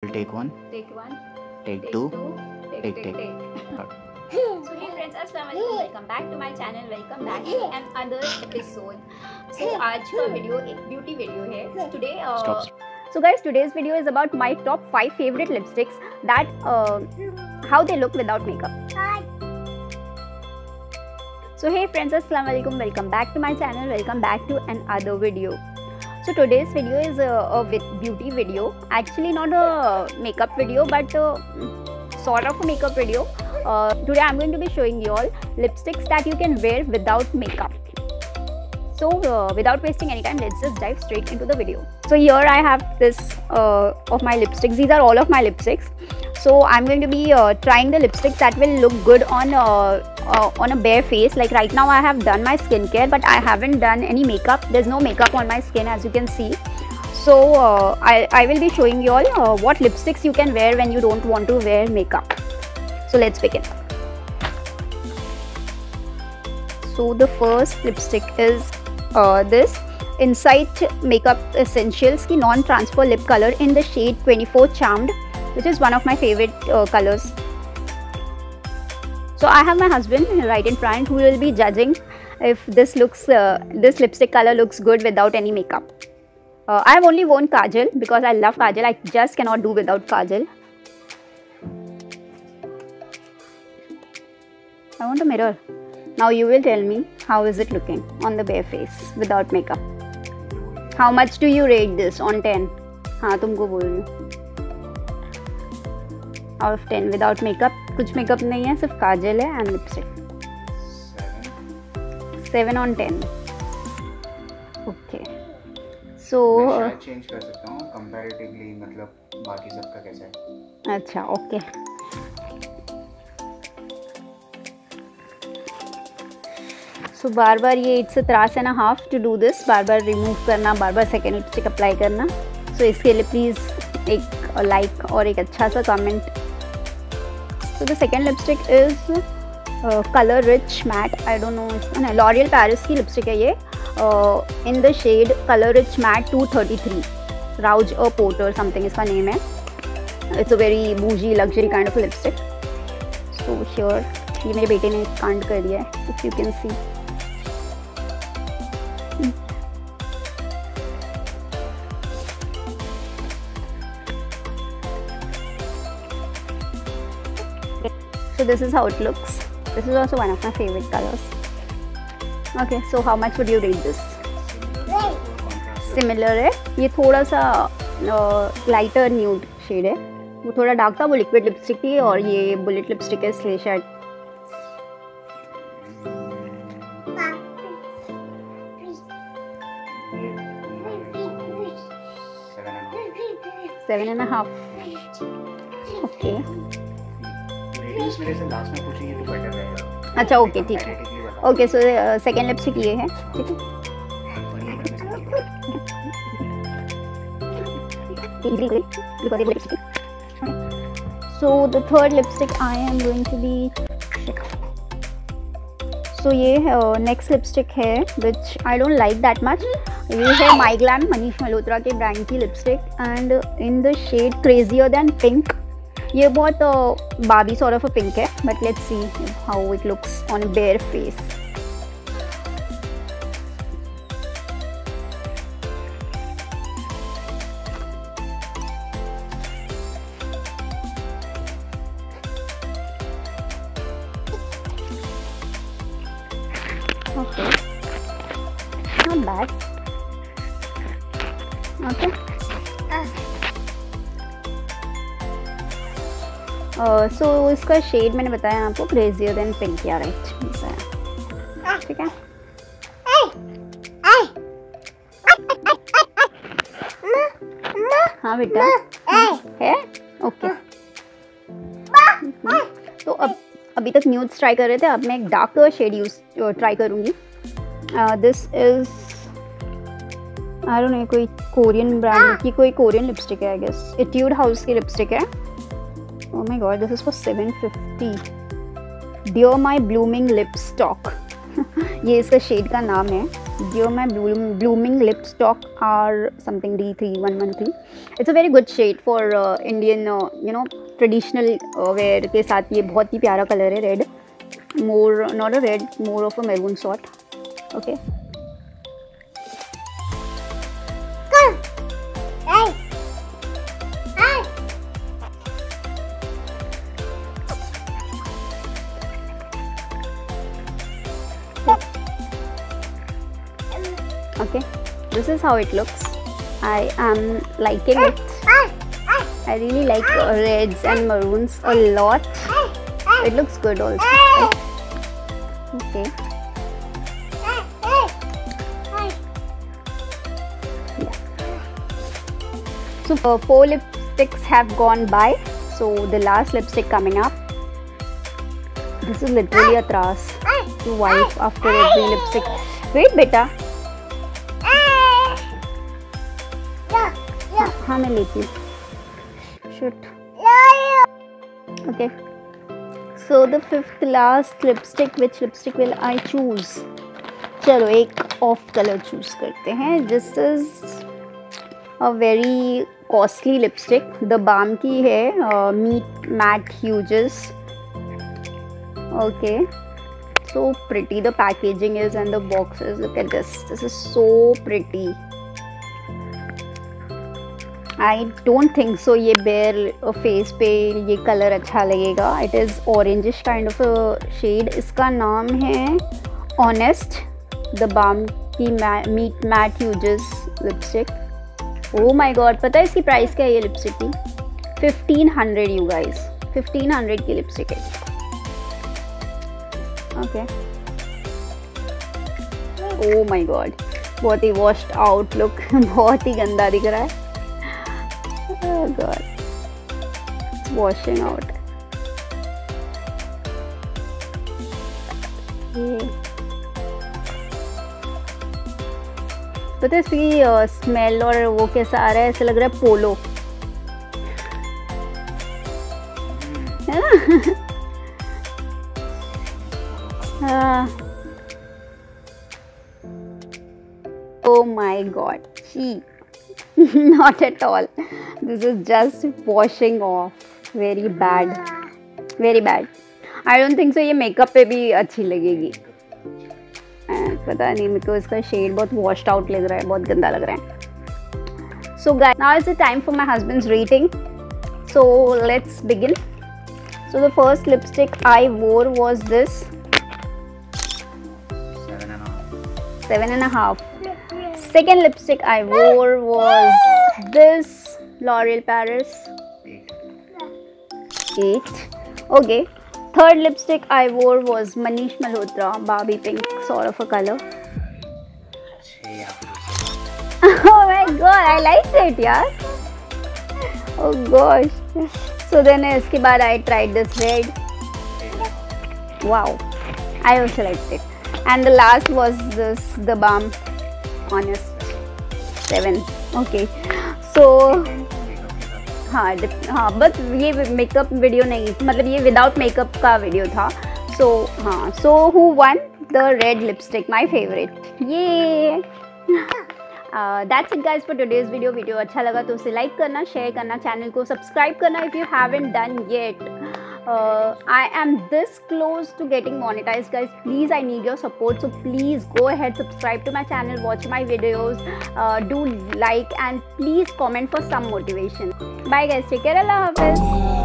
We'll take one. Take one. Take two. Take. So hey friends, अस्सलामुअलैकुम, welcome back to my channel, welcome back to another episode. So आज का video एक beauty video है. Today so guys, today's video is about my top 5 favorite lipsticks that how they look without makeup. So hey friends, assalamualaikum, welcome back to my channel, welcome back to another video. So today's video is a beauty video, actually not a makeup video but sort of a makeup video. Today I'm going to be showing you all lipsticks that you can wear without makeup. So without wasting any time, let's just dive straight into the video. So here I have this of my lipsticks. These are all of my lipsticks. So I'm going to be trying the lipsticks that will look good on a bare face. Like right now I have done my skincare, but I haven't done any makeup. There's no makeup on my skin, as you can see. So I will be showing you all what lipsticks you can wear when you don't want to wear makeup. So let's begin. So the first lipstick is this Insight Makeup Essentials की non-transfer lip color in the shade 24 Charmed, which is one of my favorite colors. So I have my husband right in front who will be judging if this lipstick color looks good without any makeup. I have only worn kajal because I love kajal. I just cannot do without kajal. I want a mirror. Now you will tell me how is it looking on the bare face without makeup. How much do you rate this on 10? हाँ तुमको बोल रही हूँ. Out of 10 without makeup. कुछ makeup नहीं है, सिर्फ काजल है and lipstick. 7 on 10. Okay. So मैं शायद चेंज कर सकता हूँ comparatively, मतलब बाकी सबका कैसा है. अच्छा okay. So बार बार ये it's a त्रास and a half to do this. Bar bar remove करना, बार बार second lipstick apply करना. So इसके लिए please एक like और एक अच्छा सा comment. So the second lipstick is color rich matte. I don't know, no, L'Oreal Paris की lipstick है ये. In the shade color rich matte 233. Rouge or Porter something इसका name है. It's a very bougie luxury kind of a lipstick. So here ये मेरे बेटे ने कांड कर दिया है. If you can see. So this is how it looks. This is also one of my favorite colors. Okay, so how much would you rate this? Similar है. ये थोड़ा सा lighter nude shade है. वो थोड़ा dark था, वो liquid lipstick थी और ये bullet lipstick है इसलिए शायद. Seven and a half. Okay. मेरे से लास्ट में पूछेंगे तो बेटर रहेगा. अच्छा ओके ठीक है. ओके सो सेकेंड लिपस्टिक ये है. ठीक है. So the third lipstick I am going to be. So ये next lipstick है which I don't like that much. ये है My Glam मनीष मल्होत्रा के ब्रांड की lipstick and in the shade Crazier than Pink. ये बहुत बाबी sort of a pink है, but let's see how it looks on a bare face. Okay, not bad. Okay. So इसका shade मैंने बताया आपको crazier then pink. या right ठीक है. हाँ बेटा है. ओके. तो अब अभी तक न्यूड्स ट्राई कर रहे थे, अब मैं एक डार्क शेड ट्राई करूँगी. This is I don't know, कोई कोरियन ब्रांड की कोई कोरियन लिपस्टिक है आई गेस. एट्यूड हाउस की लिपस्टिक है. Oh my god, this is for 750. Dear My Blooming Lip Stock. ये इसका शेड का नाम है. Dear My Blooming Lip Stock R something D3113. It's a very good shade for Indian traditional wear के साथ ये बहुत ही प्यारा कलर है red. More not a red, more of a maroon sort. Okay. Okay, this is how it looks. I am liking it. I really like reds and maroons a lot. It looks good also. Okay. Yeah. So 4 lipsticks have gone by. So the last lipstick coming up. This is literally a task to wipe after every lipstick. Wait, beta. हाँ मैं लेती हूँ. Shoot. Okay. So the 5th last lipstick. Which lipstick will I choose? चलो एक off color choose करते हैं. This is a very costly lipstick. The balm की है. Matte hues. Okay. So pretty the packaging is and the boxes. Look at this. This is so pretty. I don't think so ये bare face पे ये color अच्छा लगेगा. It is orangish kind of a shade. इसका नाम है Honest. The balm की matte hues lipstick. Oh my god, पता है इसकी price क्या है ये lipstick की? 1500 you guys. 1500 की lipstick है. Okay. Oh my god, बहुत ही washed out look. बहुत ही गंदा दिख रहा है. Oh god, it's washing out. पता है इसकी स्मेल और वो कैसा आ रहा है? ऐसा लग रहा है पोलो. Oh my god, cheap. Not at all. This is just washing off. Very bad. Very bad. I don't think so ये मेकअप पे भी अच्छी लगेगी. पता नहीं मेरे को इसका शेड बहुत washed out लग रहा है. बहुत गंदा लग रहा है. So guys, now it's the time for my husband's rating. So let's begin. So the first lipstick I wore was this. 7.5. Second lipstick I wore was this L'Oreal Paris. 8. Okay. Third lipstick I wore was Manish Malhotra Barbie pink sort of a color. Oh my god, I liked it, yaar. Oh gosh. So then इसके बाद I tried this red. Wow, I also liked it. And the last was this the balm. Honest 7. Okay. So हाँ but ये makeup video नहीं, मतलब ये without makeup का video था. So हाँ, so who won the red lipstick, my favourite. ये that's it guys for today's video अच्छा लगा तो उसे लाइक करना, शेयर करना, चैनल को सब्सक्राइब करना if you haven't done yet. I am this close to getting monetized guys. Please, I need your support, so please go ahead, subscribe to my channel, watch my videos, do like and please comment for some motivation. Bye guys, take care, Allah Hafiz.